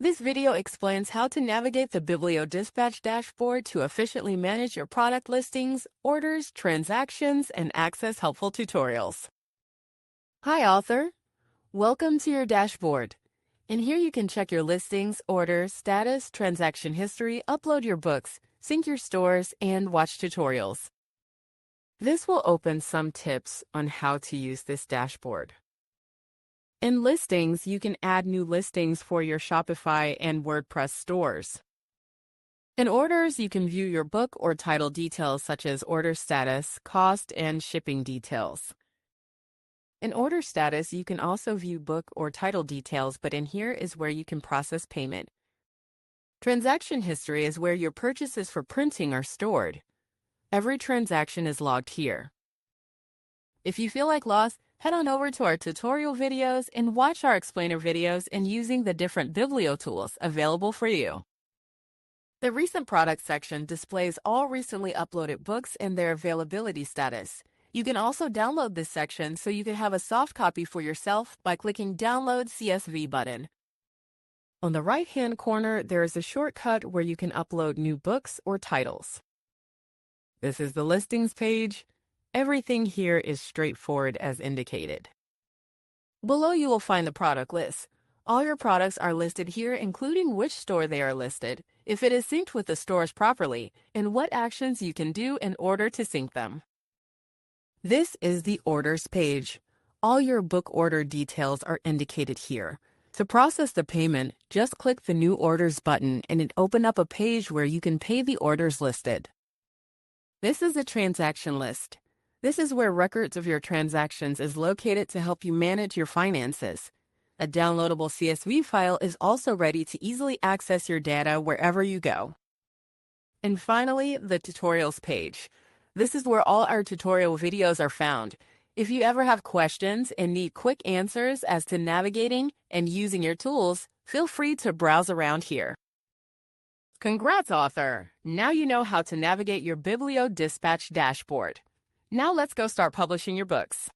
This video explains how to navigate the BiblioDispatch Dashboard to efficiently manage your product listings, orders, transactions, and access helpful tutorials. Hi, author. Welcome to your dashboard. In here you can check your listings, orders, status, transaction history, upload your books, sync your stores, and watch tutorials. This will open some tips on how to use this dashboard. In listings, you can add new listings for your Shopify and WordPress stores. In orders, you can view your book or title details such as order status, cost, and shipping details. In order status, you can also view book or title details, but in here is where you can process payment. Transaction history is where your purchases for printing are stored. Every transaction is logged here. If you feel like lost, head on over to our tutorial videos and watch our explainer videos in using the different Biblio tools available for you. The recent products section displays all recently uploaded books and their availability status. You can also download this section so you can have a soft copy for yourself by clicking Download CSV button. On the right-hand corner, there is a shortcut where you can upload new books or titles. This is the listings page. Everything here is straightforward as indicated. Below you will find the product list. All your products are listed here, including which store they are listed, if it is synced with the stores properly, and what actions you can do in order to sync them. This is the orders page. All your book order details are indicated here. To process the payment, just click the New Orders button and it opens up a page where you can pay the orders listed. This is a transaction list. This is where records of your transactions is located to help you manage your finances. A downloadable CSV file is also ready to easily access your data wherever you go. And finally, the tutorials page. This is where all our tutorial videos are found. If you ever have questions and need quick answers as to navigating and using your tools, feel free to browse around here. Congrats, author! Now you know how to navigate your BiblioDispatch dashboard. Now let's go start publishing your books.